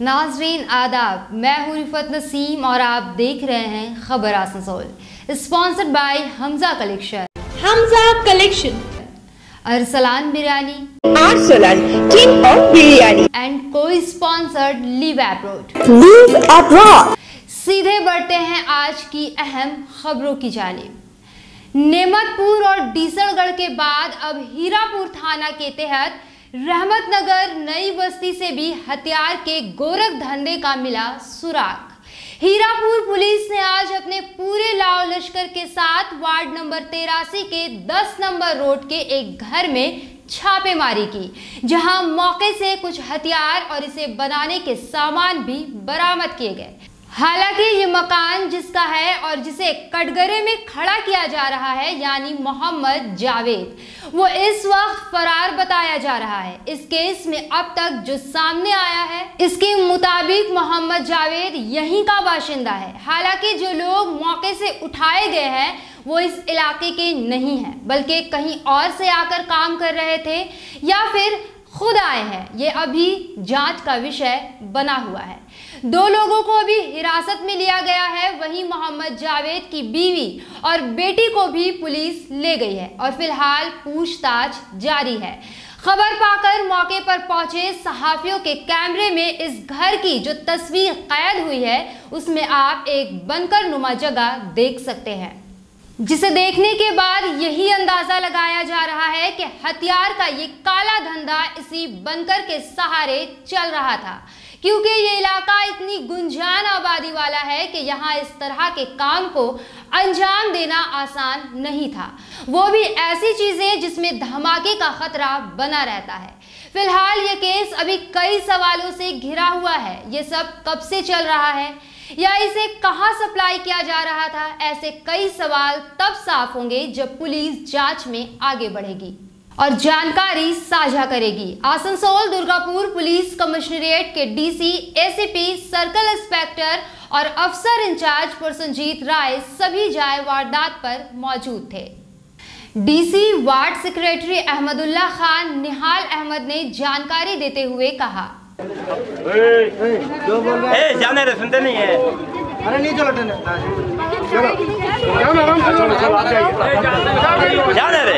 नाजरीन आदाब, मैं हूं रिफत नसीम और आप देख रहे हैं खबर Asansol, sponsored by Hamza collection. Hamza collection, Arsalan biryani, Arsalan king of biryani and को sponsored live abroad. Live abroad. सीधे बढ़ते हैं आज की अहम खबरों की जानिब। नेमतपुर और डीसरगढ़ के बाद अब हीरापुर थाना के तहत रहमतनगर नई बस्ती से भी हथियार के गोरख धंधे का मिला सुराग। हीरापुर पुलिस ने आज अपने पूरे लाव लश्कर के साथ वार्ड नंबर 83 के 10 नंबर रोड के एक घर में छापेमारी की, जहां मौके से कुछ हथियार और इसे बनाने के सामान भी बरामद किए गए। हालांकि ये मकान जिसका है और जिसे कटघरे में खड़ा किया जा रहा है, यानी मोहम्मद जावेद, वो इस वक्त फरार बताया जा रहा है। इस केस में अब तक जो सामने आया है, इसके मुताबिक मोहम्मद जावेद यहीं का बाशिंदा है। हालांकि जो लोग मौके से उठाए गए हैं वो इस इलाके के नहीं हैं, बल्कि कहीं और से आकर काम कर रहे थे या फिर खुद आए हैं। ये अभी जांच का विषय बना हुआ है। 2 लोगों को अभी हिरासत में लिया गया है। वहीं मोहम्मद जावेद की बीवी और बेटी को भी पुलिस ले गई है और फिलहाल पूछताछ जारी है। खबर पाकर मौके पर पहुंचे सहाफियों के कैमरे में इस घर की जो तस्वीर कैद हुई है, उसमें आप एक बनकर नुमा जगह देख सकते हैं, जिसे देखने के बाद यही अंदाजा लगाया जा रहा है कि हथियार का ये काला धंधा इसी बनकर के सहारे चल रहा था, क्योंकि ये इलाका इतनी गुंजान आबादी वाला है कि यहाँ इस तरह के काम को अंजाम देना आसान नहीं था, वो भी ऐसी चीजें जिसमें धमाके का खतरा बना रहता है। फिलहाल ये केस अभी कई सवालों से घिरा हुआ है। ये सब कब से चल रहा है या इसे कहां सप्लाई किया जा रहा था, ऐसे कई सवाल तब साफ होंगे जब पुलिस जांच में आगे बढ़ेगी और जानकारी साझा करेगी। आसनसोल दुर्गापुर पुलिस कमिश्नरेट के डीसी, एसीपी, सर्कल इंस्पेक्टर और अफसर इंचार्ज प्रसन्नजीत राय सभी जाए वारदात पर मौजूद थे। DC ward secretary Ahmadullah Khan Nihal Ahmad ने जानकारी देते हुए कहा, जाने रे, सुनते नहीं है। अरे नहीं चलो जाने रे।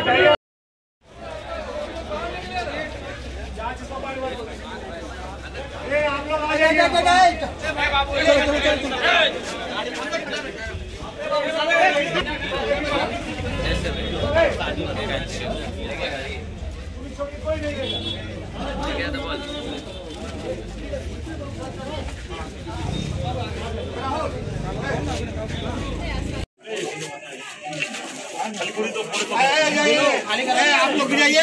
आप लोग भी जाइए,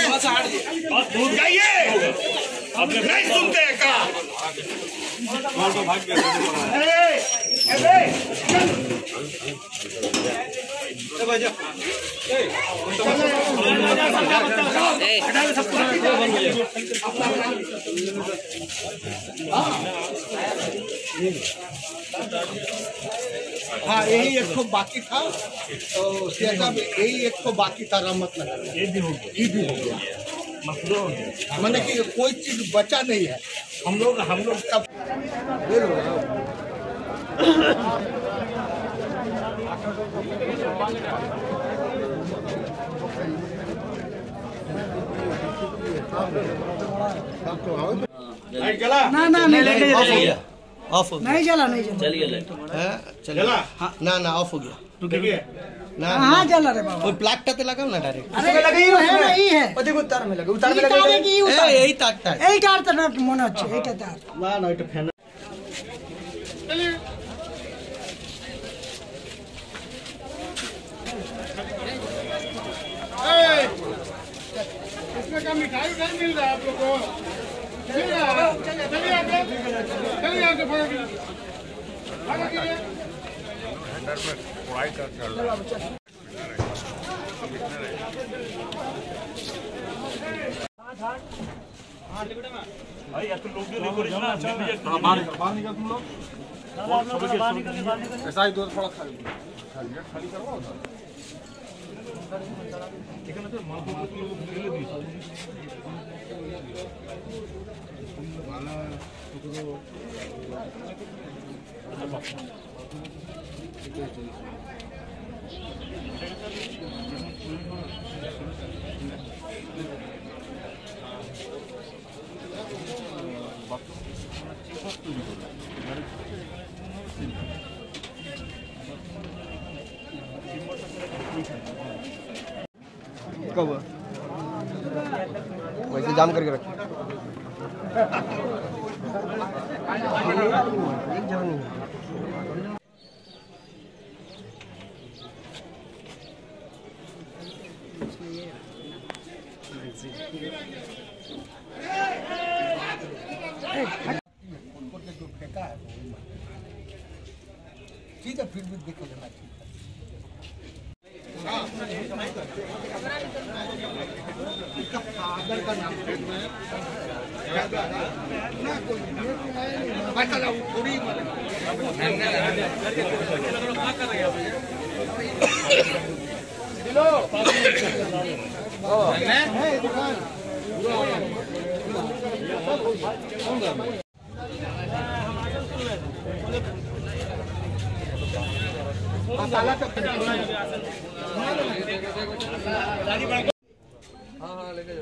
दूर जाइए, आपने नहीं सुनते का। हाँ यही एक ठो बाकी था, तो यही एक ठो बाकी था रहमतनगर। ये भी हो गया, मैंने कि कोई चीज बचा नहीं है। हम लोग तब ना नहीं लेके ऑफ हो गया, नहीं जला चलिए ना ऑफ हो गया ना। हाँ जला रे बाबा, कोई प्लाग टाते लगाओ ना डायरेक्ट। अरे लगी है ना, यही है उतार में लगा यही ताकता है, यही तार तो मन अच्छे यही के तार ना इट फैन। इसमें क्या मिठाई नहीं मिल रहा है आप लोग को? चलिए आप लोग, चलिए आप भाई या तो लोग जो डेकोरेशन बाहर निकल तुम लोग, ऐसा ही दो थोड़ा खाली करवाओ। कब वैसे जाम करके रखे एक जगह नहीं ठीक है, फिर भी देखे लेना इसका फादर का नाम थोड़ी मसाला तो हाँ लेके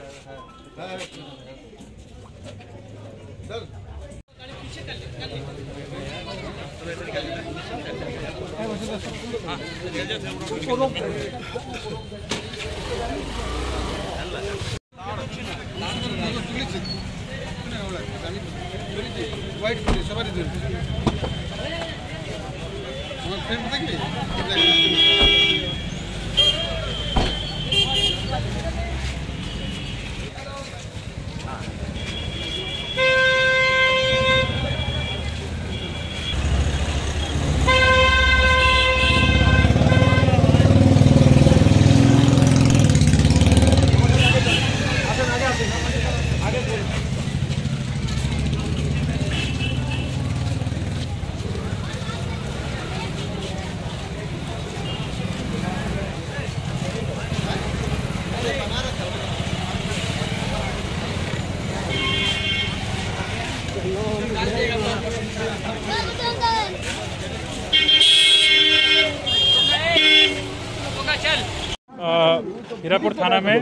हीरापुर थाना में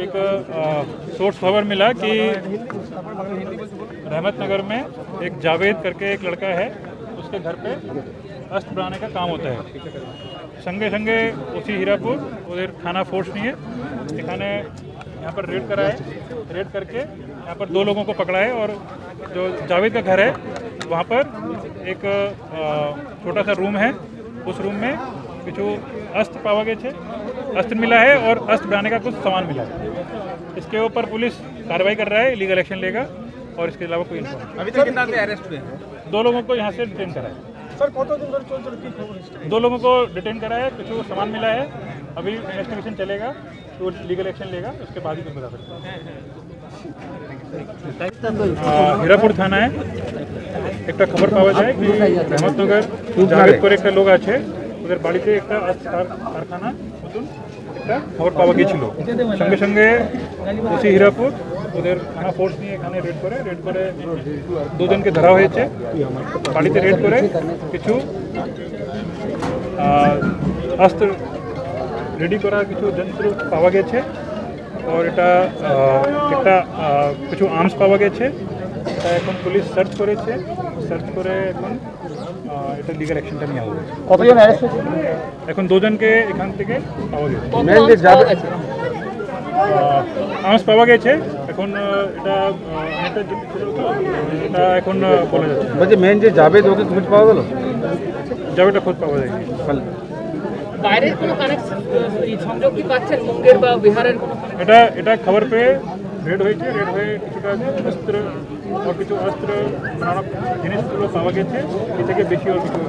एक सोर्स खबर मिला कि रहमत नगर में एक जावेद करके एक लड़का है, उसके घर पे अस्त बनाने का काम होता है। संगे संगे उसी हीरापुर उधर थाना फोर्स नहीं है, दिखाने यहाँ पर रेड करा है। रेड करके यहाँ पर 2 लोगों को पकड़ा है और जो जावेद का घर है वहाँ पर एक छोटा सा रूम है, उस रूम में कुछ अस्त्र पावा गए थे, अस्त्र मिला है और अस्त्र बनाने का कुछ सामान मिला है। इसके ऊपर पुलिस कार्रवाई कर रहा है, लीगल एक्शन लेगा और इसके अलावा कोई इन्फॉर्मेशन। अभी तक कितना अरेस्ट हुए हैं? 2 लोगों को यहाँ से डिटेन करा है। सर कत दिन धरे चलছে 2 लोगों को डिटेन करा है, कुछ सामान मिला है, अभी इन्वेस्टिगेशन चलेगा तो लीगल एक्शन लेगा, उसके बाद ही कुछ बता सकते हैं। हीरापुर थाना है एक खबर पावा जाए कि रहमतनगर जावेद पर एक लोग আছে ওদের বাড়িতে একটা কারখানা নতুন একটা খবর পাওয়া গিয়েছিল। সঙ্গে সঙ্গে ওসি হীরাপুর ওদের থানা ফোর্স নিয়ে এখানে রেড করে 2 জনকে ধরা হয়েছে। বাড়িতে রেড করে কিছু অস্ত্র রেডি করা কিছু যন্ত্র পাওয়া গেছে और এটা একটা কিছু আর্মস পাওয়া গেছে। এটা এখন পুলিশ সার্চ করেছে, সার্চ করে এখন এটা লিগ্যাল অ্যাকশনটা নেওয়া হবে। কতজন অ্যারেস্ট হয়েছে? এখন 2 জনকে এখান থেকে পাওয়া গেছে। আর্মস পাওয়া গেছে, এখন এটা এটা এখন বলা যাচ্ছে। বলছি মেন যে জাবেদ ওকে খোঁজ পাওয়া গেল? জাবেদটা খোঁজ পাওয়া যায়নি। বাইরের কোনো কানেকশন সংযোগ কি পাচ্ছেন মুঙ্গের বা বিহারের কোনো? এটা খবর পেয়ে রেড হয়েছে, রেড হয়ে কিছুটা অস্ত্র और কিছু অস্ত্র বানানোর জিনিসগুলো পাওয়া গেছে। এর থেকে বেশি আর কিছু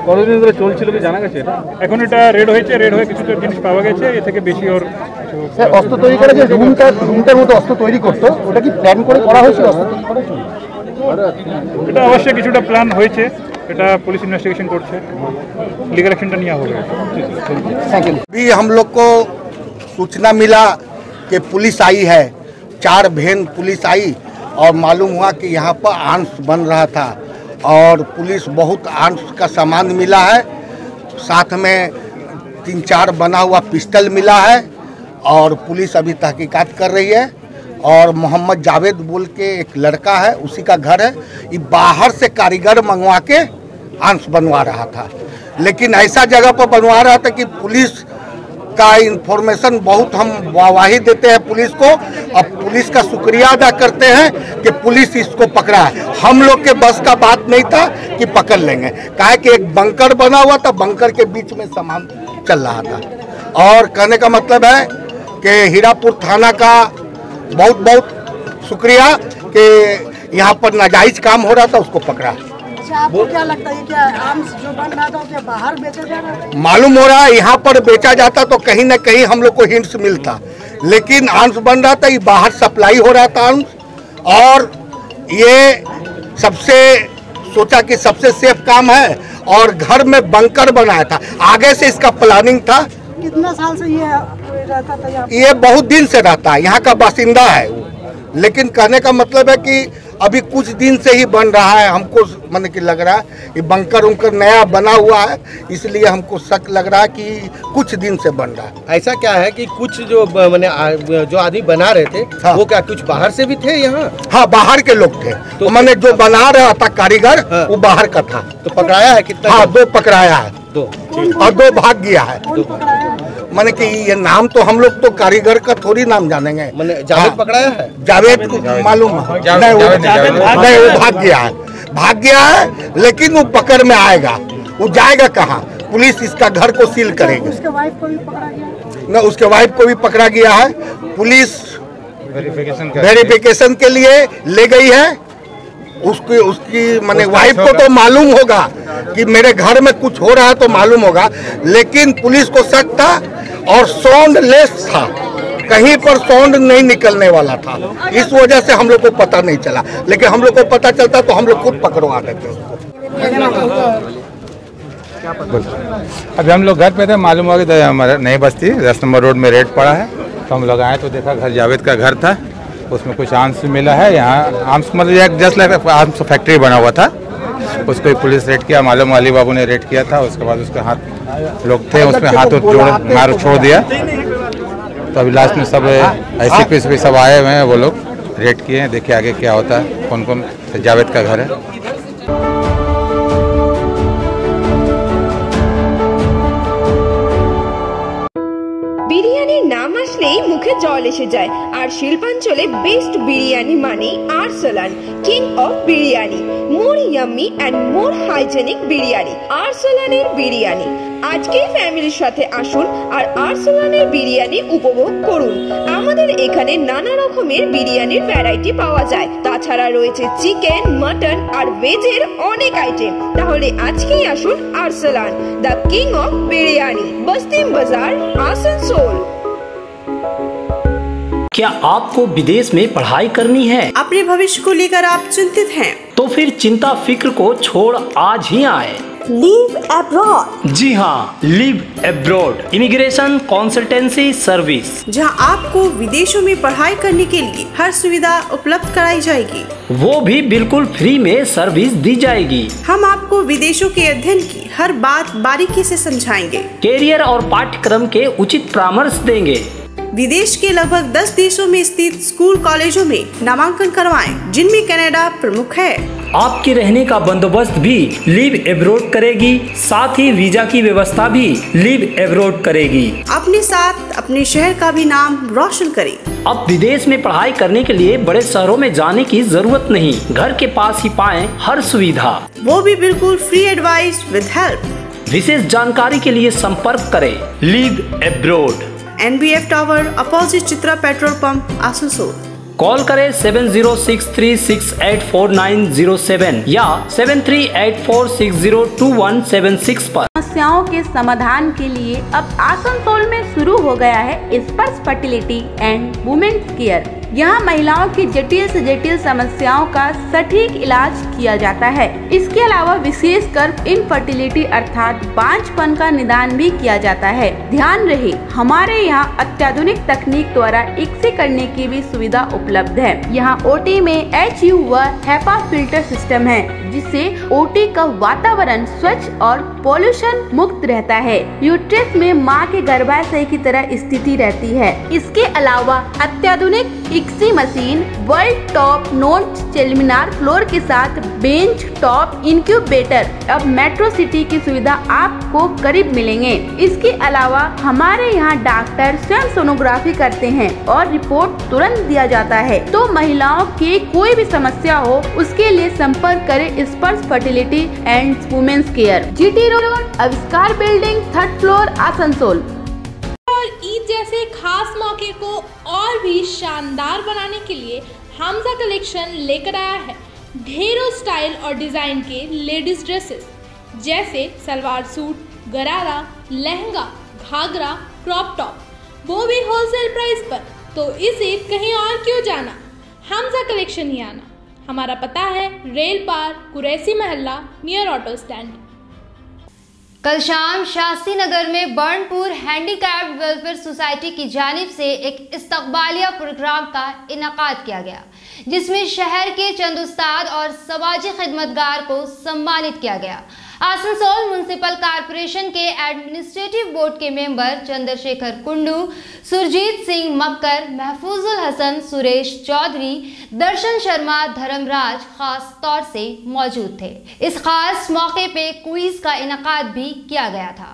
কতদিন ধরে চলছিল কি জানা গেছে? এখন এটা রেড হয়েছে, রেড হয়ে কিছুটা জিনিস পাওয়া গেছে, এর থেকে বেশি আর কিছু। স্যার অস্ত্র তৈরি করে যে রুমটার মতো অস্ত্র তৈরি করতো, ওটা কি প্ল্যান করে করা হয়েছিল? অস্ত্র তৈরি করা হয়েছিল? এটা অবশ্যই কিছুটা প্ল্যান হয়েছে। এটা পুলিশ ইনভেস্টিগেশন করছে, লিগাল অ্যাকশনটা নেওয়া হবে। भी हम लोग को सूचना मिला कि पुलिस आई है, 4 वैन पुलिस आई और मालूम हुआ कि यहाँ पर आर्म्स बन रहा था और पुलिस बहुत आर्म्स का सामान मिला है, साथ में 3-4 बना हुआ पिस्टल मिला है और पुलिस अभी तहकीकात कर रही है। और मोहम्मद जावेद बोल के एक लड़का है, उसी का घर है, ये बाहर से कारीगर मंगवा के आर्म्स बनवा रहा था, लेकिन ऐसा जगह पर बनवा रहा था कि पुलिस का इंफॉर्मेशन बहुत हम वाहवाही देते हैं पुलिस को। अब पुलिस का शुक्रिया अदा करते हैं कि पुलिस इसको पकड़ा है। हम लोग के बस का बात नहीं था कि पकड़ लेंगे, काहे कि एक बंकर बना हुआ था, बंकर के बीच में सामान चल रहा था। और कहने का मतलब है कि हीरापुर थाना का बहुत बहुत शुक्रिया कि यहाँ पर नाजायज काम हो रहा था, उसको पकड़ा। आपको क्या लगता है क्या आर्म्स जो बन रहा था क्या बाहर बेचा जा रहा है? मालूम हो रहा है यहाँ पर बेचा जाता तो कहीं न कहीं हम लोग को हिंट्स मिलता, लेकिन आर्म्स बन रहा था, ये बाहर सप्लाई हो रहा था आर्म्स। और ये सबसे सोचा कि सबसे सेफ काम है और घर में बंकर बनाया था, आगे से इसका प्लानिंग था। कितना साल से ये रहता था यहाँ? ये बहुत दिन से रहता है, यहाँ का बासिंदा है वो। लेकिन कहने का मतलब है कि अभी कुछ दिन से ही बन रहा है, हमको मन की लग रहा है ये बंकर उनकर नया बना हुआ है, इसलिए हमको शक लग रहा है कि कुछ दिन से बन रहा है। ऐसा क्या है कि कुछ जो मैंने जो आदमी बना रहे थे, हाँ। वो क्या कुछ बाहर से भी थे यहाँ? हाँ, बाहर के लोग थे, तो मैंने जो बना रहा था कारीगर, हाँ। वो बाहर का था। तो पकड़ाया है कितना? हाँ, 2 पकड़ाया है, 2 और 2 भाग गया है। मैंने कि ये नाम तो हम लोग तो कारीगर का थोड़ी नाम जानेंगे। मैंने जावेद पकड़ाया है? जावेद को मालूम है? नहीं, वो भाग गया है, लेकिन वो पकड़ में आएगा। वो जाएगा कहाँ? पुलिस इसका घर को सील करेगी। उसके वाइफ को भी पकड़ा गया? न, उसके वाइफ को भी पकड़ा गया है, पुलिस वेरिफिकेशन के लिए ले गई है। उसकी माने वाइफ को तो मालूम होगा कि मेरे घर में कुछ हो रहा है, तो मालूम होगा, लेकिन पुलिस को शक था और साउंड लेस था, कहीं पर साउंड नहीं निकलने वाला था, इस वजह से हम लोग को पता नहीं चला। लेकिन हम लोग को पता चलता तो हम लोग खुद पकड़वा देते उसको। अभी हम लोग घर पे थे, मालूम हुआ कि हमारे नई बस्ती 10 नंबर रोड में रेड पड़ा है, तो हम लोग आए तो देखा घर जावेद का घर था, उसमें कुछ आर्म्स मिला है। यहाँ आर्म्स मतलब जस्ट लाइक आर्म्स फैक्ट्री बना हुआ था, उसको पुलिस रेड किया, मालूम अली बाबू ने रेड किया था। उसके बाद उसके हाथ लोग थे, उसमें हाथ मार छोड़ दिया। तो अभी लास्ट में सब ICP सब आए हुए हैं, वो लोग रेड किए हैं, देखिए आगे क्या होता है, कौन कौन जावेद का घर है। বিরিয়ানির নাম আসলেই মুখে জল এসে যায়, আর শিল্পাঞ্চলে বেস্ট বিরিয়ানি মানে Arsalan, king of biryani. More yummy and more hygienic biryani, আরসালানের বিরিয়ানি। আজকেই ফ্যামিলির সাথে আসুন আর আরসালানের বিরিয়ানি উপভোগ করুন। আমাদের এখানে নানা রকমের বিরিয়ানির ভ্যারাইটি পাওয়া যায়, তাছাড়া রয়েছে চিকেন, মাটন আর ভেজের অনেক আইটেম। তাহলে আজকেই আসুন Arsalan, the king of biryani, बस्तीम बाजार, आसनसोल। क्या आपको विदेश में पढ़ाई करनी है? अपने भविष्य को लेकर आप चिंतित हैं? तो फिर चिंता फिक्र को छोड़ आज ही आए लिव अब्रॉड। जी हाँ, live abroad immigration consultancy service, जहां आपको विदेशों में पढ़ाई करने के लिए हर सुविधा उपलब्ध कराई जाएगी, वो भी बिल्कुल फ्री में सर्विस दी जाएगी। हम आपको विदेशों के अध्ययन की हर बात बारीकी से समझाएंगे, कैरियर और पाठ्यक्रम के उचित परामर्श देंगे। विदेश के लगभग 10 देशों में स्थित स्कूल कॉलेजों में नामांकन करवाएं, जिनमें कनाडा प्रमुख है। आपके रहने का बंदोबस्त भी लिव एब्रोड करेगी, साथ ही वीजा की व्यवस्था भी लिव एब्रोड करेगी। अपने साथ अपने शहर का भी नाम रोशन करें। अब विदेश में पढ़ाई करने के लिए बड़े शहरों में जाने की जरूरत नहीं, घर के पास ही पाएं हर सुविधा, वो भी बिल्कुल फ्री एडवाइस विद हेल्प। विशेष जानकारी के लिए संपर्क करें live abroad, NBF tower opposite Chitra petrol pump, Asansol. Call करें 7063684907 या 7384602176 पर। समस्याओं के समाधान के लिए अब आसनसोल में शुरू हो गया है स्पर्श फर्टिलिटी एंड वुमेन्स केयर। यहाँ महिलाओं की जटिल से जटिल समस्याओं का सटीक इलाज किया जाता है। इसके अलावा विशेषकर इनफर्टिलिटी अर्थात बांझपन का निदान भी किया जाता है। ध्यान रहे, हमारे यहाँ अत्याधुनिक तकनीक द्वारा एक्स-रे करने की भी सुविधा उपलब्ध है। यहाँ ओटी में HU व HEPA फिल्टर सिस्टम है, जिससे ओटी का वातावरण स्वच्छ और पोल्यूशन मुक्त रहता है। यूट्रस में मां के गर्भाशय की तरह स्थिति रहती है। इसके अलावा अत्याधुनिक x-ray machine world top notch laminar flow के साथ बेंच टॉप इंक्यूबेटर अब मेट्रो सिटी की सुविधा आपको करीब मिलेंगे। इसके अलावा हमारे यहाँ डॉक्टर स्वयं सोनोग्राफी करते हैं और रिपोर्ट तुरंत दिया जाता है। तो महिलाओं की कोई भी समस्या हो, उसके लिए संपर्क करें Sparsh fertility and women's care, GT road, Avishkar building, 3rd floor, Asansol. और ईद जैसे खास मौके को और भी शानदार बनाने के लिए हमजा कलेक्शन लेकर आया है ढेरों स्टाइल और डिजाइन के लेडीज ड्रेसेस, जैसे सलवार सूट, गरारा, लहंगा, घाघरा, क्रॉप टॉप, वो भी होलसेल प्राइस पर। तो इसे कहीं और क्यों जाना, हमजा कलेक्शन ही आना। हमारा पता है रेल पार, कुरैसी महल्ला, नियर ऑटो स्टैंड। कल शाम शास्त्री नगर में बर्नपुर हैंडीकैप्ड वेलफेयर सोसाइटी की जानिब से एक इस्तकबालिया प्रोग्राम का इनकाद किया गया, जिसमें शहर के चंद उस्ताद और समाजी खिदमतगार को सम्मानित किया गया। आसनसोल म्युनिसिपल कॉरपोरेशन के एडमिनिस्ट्रेटिव बोर्ड के मेंबर चंद्रशेखर कुंडू, सुरजीत सिंह मक्कर, महफूजुल हसन, सुरेश चौधरी, दर्शन शर्मा, धर्मराज खास तौर से मौजूद थे। इस खास मौके पे क्विज का इनकाद भी किया गया था।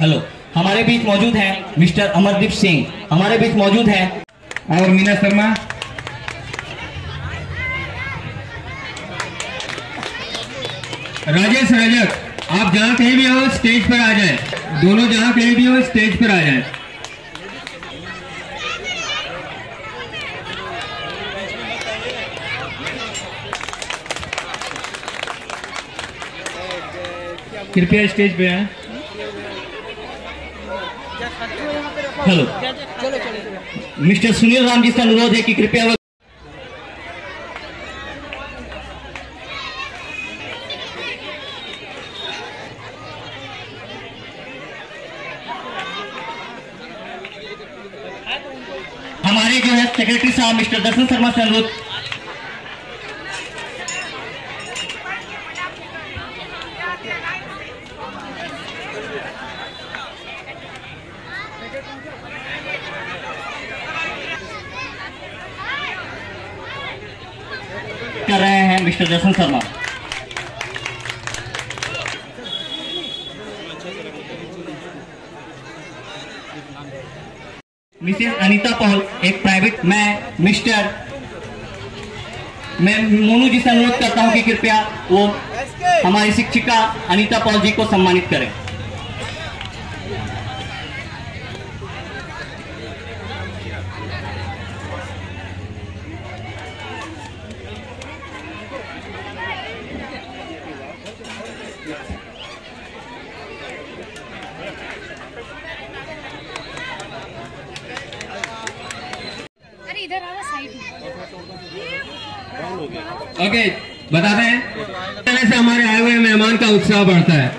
हेलो, हमारे बीच मौजूद हैं मिस्टर अमरदीप सिंह, हमारे बीच मौजूद हैं और मीना शर्मा, राजेश रजक, आप जहाँ कहीं भी हो स्टेज पर आ जाएं। दोनों जहाँ कहीं भी हो स्टेज पर आ जाएं। कृपया स्टेज पे आएं। हेलो, मिस्टर सुनील राम जी से अनुरोध है कि कृपया हमारे जो है सेक्रेटरी साहब मिस्टर दर्शन शर्मा से अनुरोध। कर रहे हैं मिस्टर दर्शन शर्मा। मिसेस अनीता पॉल एक प्राइवेट, मैं मोनू जी से अनुरोध करता हूं कि कृपया वो हमारी शिक्षिका अनीता पॉल जी को सम्मानित करें। ओके, बताते हैं तरह से हमारे आए हुए मेहमान का उत्साह बढ़ता है।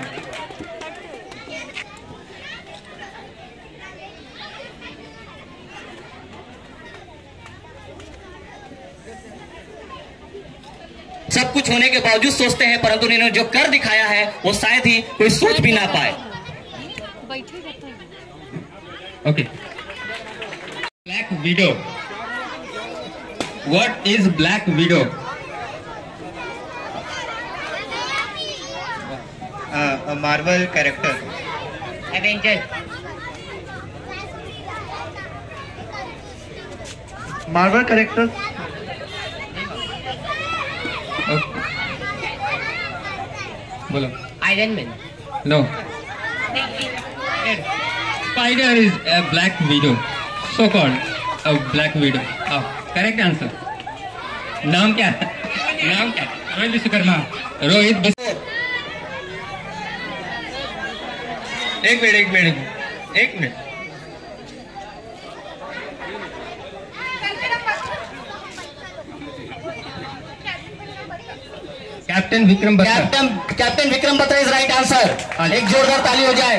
सब कुछ होने के बावजूद सोचते हैं, परंतु इन्होंने जो कर दिखाया है वो शायद ही कोई सोच भी ना पाए। Okay, black widow. What is black widow? Marvel character, Avenger, Marvel character, बोलो। Iron Man. No, spider is a black widow, so called a black widow. Correct answer. नाम क्या है? नाम क्या? रोहित विश्वकर्मा। रोहित, एक मिनट, एक minute. Captain Vikram Batra. Captain Vikram Batra is right answer. एक जोरदार ताली हो जाए।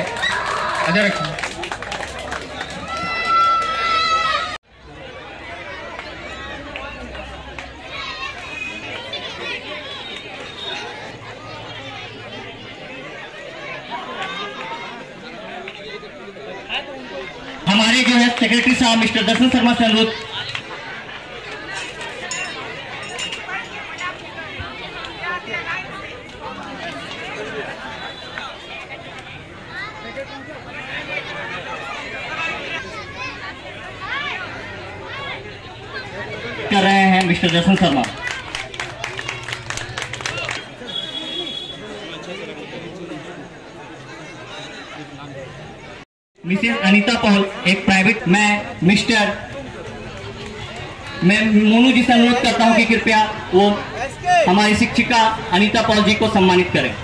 हमारे जो है सेक्रेटरी साहब मिस्टर दर्शन शर्मा से अनुरोध। कर रहे हैं मिस्टर दर्शन शर्मा। मिसेस अनीता पॉल एक प्राइवेट। मैं मोनू जी से अनुरोध करता हूं कि कृपया वो हमारी शिक्षिका अनीता पॉल जी को सम्मानित करें।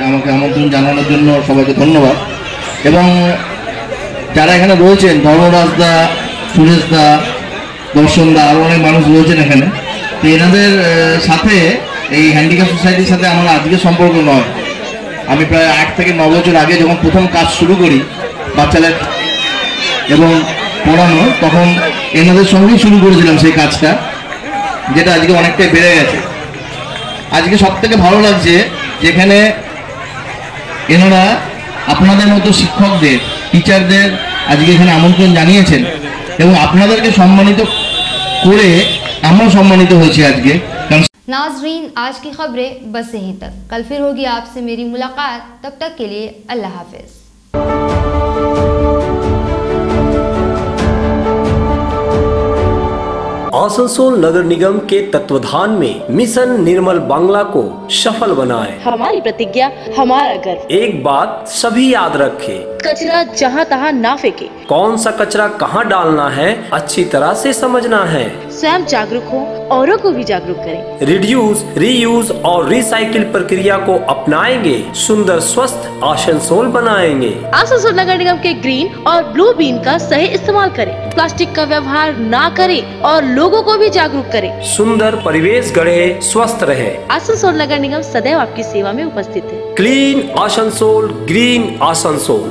আমাকে আমন্ত্রণ জানানোর জন্য সবাইকে ধন্যবাদ। এবং যারা এখানে রয়েছেন, ধর্মরাজ দা, সুরেশ দা, দর্শন দা, আরও অনেক মানুষ রয়েছেন এখানে। তো এনাদের সাথে এই হ্যান্ডিক্যাপ সোসাইটির সাথে আমার আজকে সম্পর্ক নয়। আমি প্রায় 8 থেকে 9 বছর আগে যখন প্রথম কাজ শুরু করি বাচ্চাদের এবং পড়ানো, তখন এনাদের সঙ্গেই শুরু করেছিলাম সেই কাজটা, যেটা আজকে অনেকটাই বেড়ে গেছে। আজকে সব থেকে ভালো লাগছে যেখানে এনারা আপনাদের মতো শিক্ষকদের, টিচারদের আজকে এখানে আমন্ত্রণ জানিয়েছেন এবং আপনাদেরকে সম্মানিত করে আমরা সম্মানিত হয়েছি আজকে। नाज़रीन, आज की खबरें बस यहीं तक। कल फिर होगी आपसे मेरी मुलाकात, तब तक के लिए अल्लाह हाफिज़। आसनसोल नगर निगम के तत्वाधान में मिशन निर्मल बांग्ला को सफल बनाएं। हमारी प्रतिज्ञा, हमारा गर्व। एक बात सभी याद रखें, कचरा जहाँ तहाँ ना फेंके। कौन सा कचरा कहाँ डालना है अच्छी तरह से समझना है। स्वयं जागरूक हो, औरों को भी जागरूक करें। रिड्यूस, रीयूज और रिसाइकिल प्रक्रिया को अपनाएंगे, सुंदर स्वस्थ आसनसोल बनाएंगे। आसनसोल नगर निगम के ग्रीन और ब्लू बीन का सही इस्तेमाल करें। प्लास्टिक का व्यवहार ना करें और लोगों को भी जागरूक करें। सुंदर परिवेश गढ़े, स्वस्थ रहे। आसनसोल नगर निगम सदैव आपकी सेवा में उपस्थित है। Clean Asansol, green Asansol.